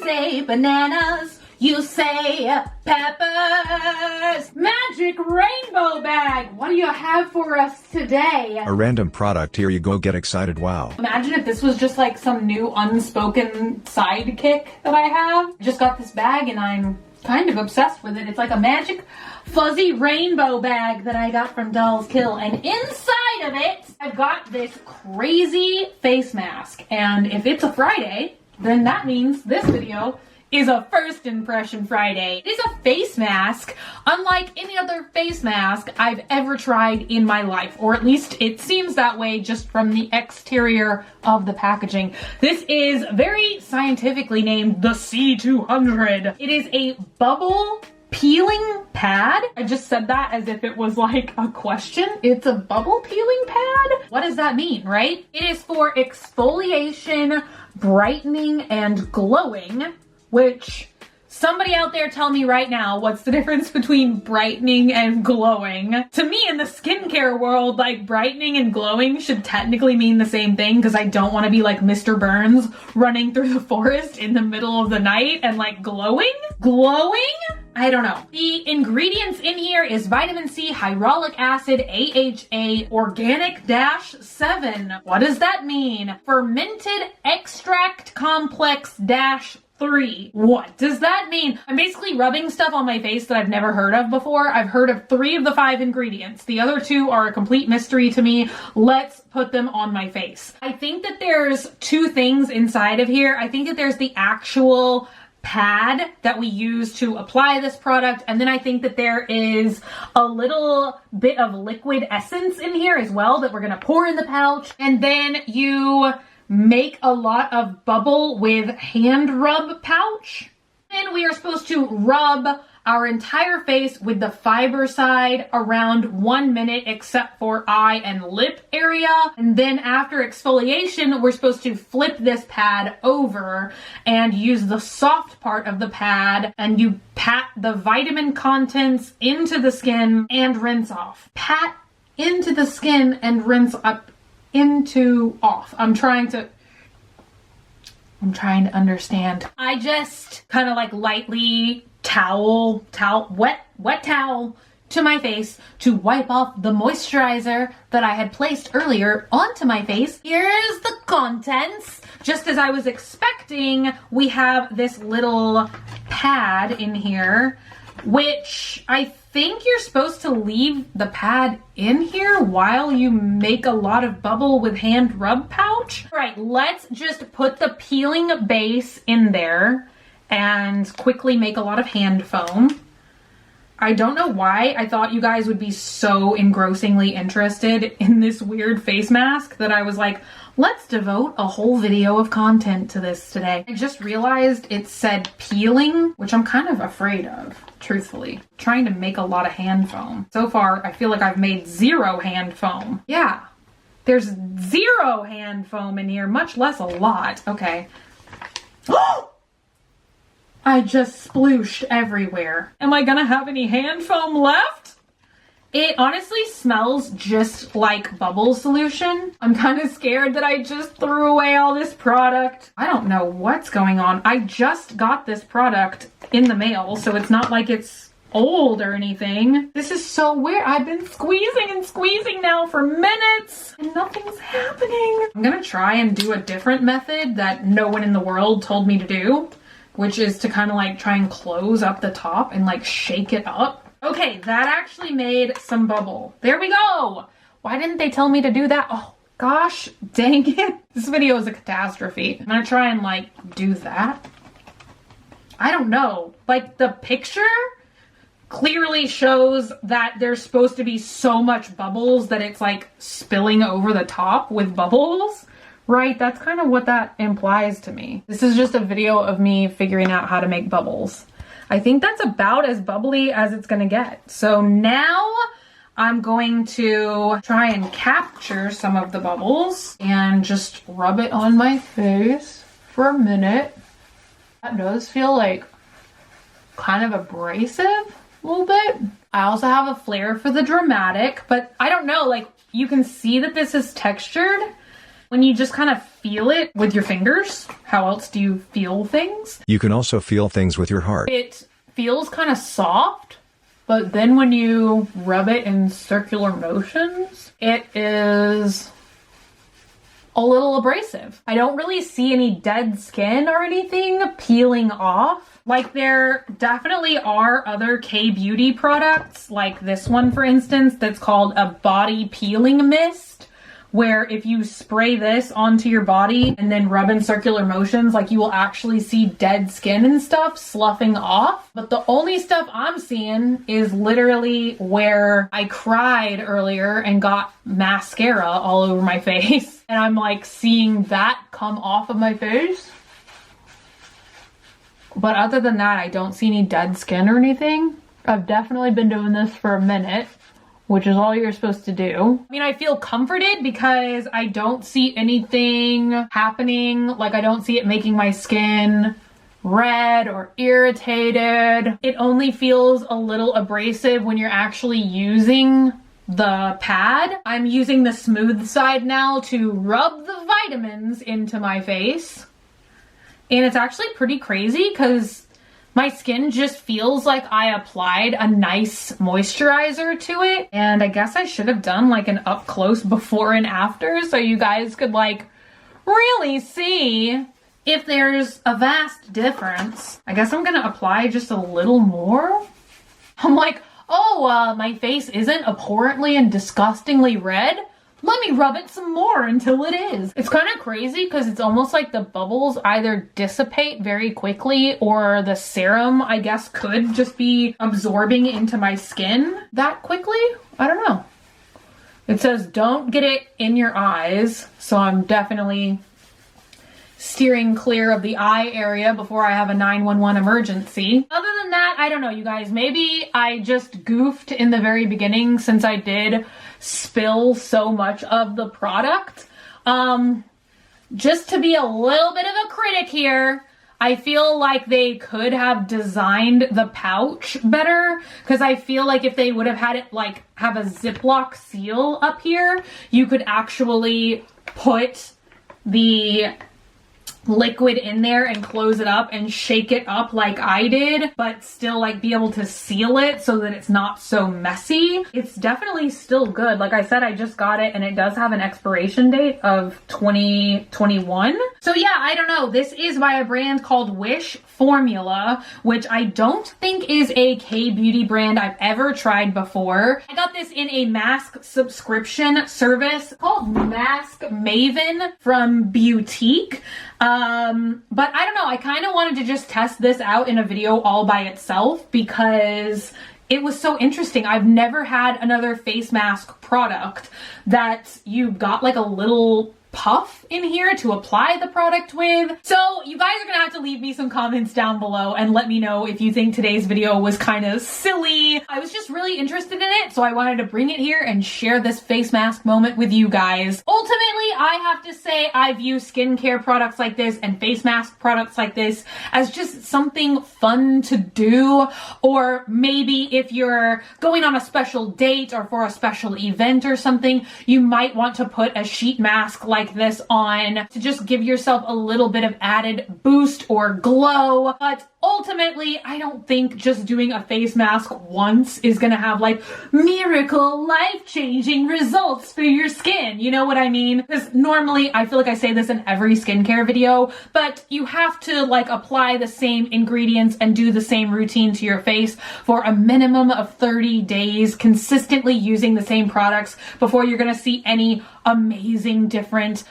say bananas, you say peppers. Magic rainbow bag. What do you have for us today? A random product, here you go, get excited, wow. Imagine if this was just like some new unspoken sidekick that I have. Just got this bag and I'm kind of obsessed with it. It's like a magic fuzzy rainbow bag that I got from Dolls Kill, and inside of it I've got this crazy face mask. And if it's a Friday, then that means this video is a first impression Friday. It is a face mask unlike any other face mask I've ever tried in my life, or at least it seems that way just from the exterior of the packaging. This is very scientifically named the C200. It is a bubble peeling pad. I just said that as if it was like a question. It's a bubble peeling pad? What does that mean, right? It is for exfoliation, brightening, and glowing. Which, somebody out there tell me right now, what's the difference between brightening and glowing? To me, in the skincare world, like brightening and glowing should technically mean the same thing, because I don't want to be like Mr. Burns running through the forest in the middle of the night and like glowing? Glowing? I don't know. The ingredients in here is vitamin C, hyaluronic acid, AHA, organic-7. What does that mean? Fermented extract complex-3. What does that mean? I'm basically rubbing stuff on my face that I've never heard of before. I've heard of 3 of the 5 ingredients. The other 2 are a complete mystery to me. Let's put them on my face. I think that there's 2 things inside of here. I think that there's the actual pad that we use to apply this product, and then I think that there is a little bit of liquid essence in here as well that we're gonna pour in the pouch, and then you make a lot of bubble with hand rub pouch. Then we are supposed to rub our entire face with the fiber side around 1 minute, except for eye and lip area. And then after exfoliation, we're supposed to flip this pad over and use the soft part of the pad, and you pat the vitamin contents into the skin and rinse off. Pat into the skin and rinse up into off. I'm trying to understand. I just kind of like lightly wet towel to my face to wipe off the moisturizer that I had placed earlier onto my face. Here's the contents. Just as I was expecting, we have this little pad in here, which I think you're supposed to leave the pad in here while you make a lot of bubble with hand rub pouch. All right, let's just put the peeling base in there and quickly make a lot of hand foam. I don't know why I thought you guys would be so engrossingly interested in this weird face mask that I was like, let's devote a whole video of content to this today. I just realized it said peeling, which I'm kind of afraid of, truthfully. Trying to make a lot of hand foam. So far, I feel like I've made 0 hand foam. Yeah, there's 0 hand foam in here, much less a lot. Okay. Oh! I just splooshed everywhere. Am I gonna have any hand foam left? It honestly smells just like bubble solution. I'm kind of scared that I just threw away all this product. I don't know what's going on. I just got this product in the mail, so it's not like it's old or anything. This is so weird. I've been squeezing and squeezing now for minutes and nothing's happening. I'm gonna try and do a different method that no one in the world told me to do, which is to kind of like try and close up the top and like shake it up. Okay, that actually made some bubble. There we go. Why didn't they tell me to do that? Oh gosh, dang it. This video is a catastrophe. I'm gonna try and like do that. I don't know. Like the picture clearly shows that there's supposed to be so much bubbles that it's like spilling over the top with bubbles. Right, that's kind of what that implies to me. This is just a video of me figuring out how to make bubbles. I think that's about as bubbly as it's gonna get. So now I'm going to try and capture some of the bubbles and just rub it on my face for a minute. That does feel like kind of abrasive a little bit. I also have a flair for the dramatic, but I don't know, like you can see that this is textured. when you just kind of feel it with your fingers. How else do you feel things? You can also feel things with your heart. It feels kind of soft, but then when you rub it in circular motions, it is a little abrasive. I don't really see any dead skin or anything peeling off. Like, there definitely are other K-beauty products, like this one, for instance, that's called a body peeling mist, where if you spray this onto your body and then rub in circular motions, like, you will actually see dead skin and stuff sloughing off. But the only stuff I'm seeing is literally where I cried earlier and got mascara all over my face. And I'm like seeing that come off of my face. But other than that, I don't see any dead skin or anything. I've definitely been doing this for a minute, which is all you're supposed to do. I mean, I feel comforted because I don't see anything happening. Like, I don't see it making my skin red or irritated. It only feels a little abrasive when you're actually using the pad. I'm using the smooth side now to rub the vitamins into my face. And it's actually pretty crazy because my skin just feels like I applied a nice moisturizer to it. And I guess I should have done like an up close before and after so you guys could like really see if there's a vast difference. I guess I'm gonna apply just a little more. I'm like, oh, my face isn't abhorrently and disgustingly red. Let me rub it some more until it is. It's kind of crazy because it's almost like the bubbles either dissipate very quickly or the serum, I guess, could just be absorbing into my skin that quickly. I don't know. It says don't get it in your eyes, so I'm definitely steering clear of the eye area before I have a 911 emergency. Other than that, I don't know, you guys. Maybe I just goofed in the very beginning since I did spill so much of the product. Just to be a little bit of a critic here, I feel like they could have designed the pouch better, because I feel like if they would have had it like have a Ziploc seal up here, you could actually put the liquid in there and close it up and shake it up like I did, but still like be able to seal it so that it's not so messy. It's definitely still good. Like I said, I just got it and it does have an expiration date of 2021. So yeah, I don't know. This is by a brand called Wish Formula, which I don't think is a K-beauty brand I've ever tried before. I got this in a mask subscription service called Mask Maven from Boutique. But I don't know, I kind of wanted to just test this out in a video all by itself because it was so interesting. I've never had another face mask product that you got like a little puff in here to apply the product with. So you guys are gonna have to leave me some comments down below and let me know if you think today's video was kind of silly. I was just really interested in it, so I wanted to bring it here and share this face mask moment with you guys. Ultimately, I have to say I view skincare products like this and face mask products like this as just something fun to do, or maybe if you're going on a special date or for a special event or something, you might want to put a sheet mask like this on to just give yourself a little bit of added boost or glow. But ultimately, I don't think just doing a face mask once is gonna have like miracle life-changing results for your skin. You know what I mean? Because normally I feel like I say this in every skincare video, but you have to like apply the same ingredients and do the same routine to your face for a minimum of 30 days, consistently using the same products before you're gonna see any amazing different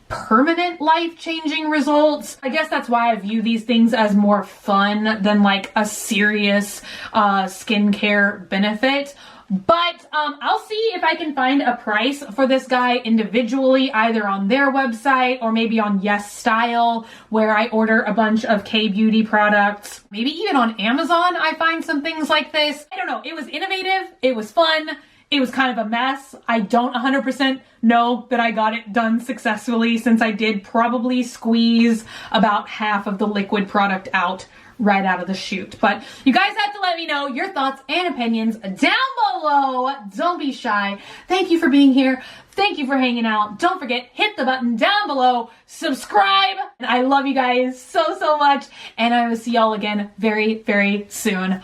permanent life-changing results. I guess that's why I view these things as more fun than like a serious skincare benefit. But I'll see if I can find a price for this guy individually, either on their website or maybe on Yes Style, where I order a bunch of K-beauty products. Maybe even on Amazon I find some things like this. I don't know. It was innovative. It was fun. It was kind of a mess. I don't 100% know that I got it done successfully, since I did probably squeeze about half of the liquid product out right out of the chute. But you guys have to let me know your thoughts and opinions down below. Don't be shy. Thank you for being here. Thank you for hanging out. Don't forget, hit the button down below, subscribe. And I love you guys so, so much. And I will see y'all again very, very soon.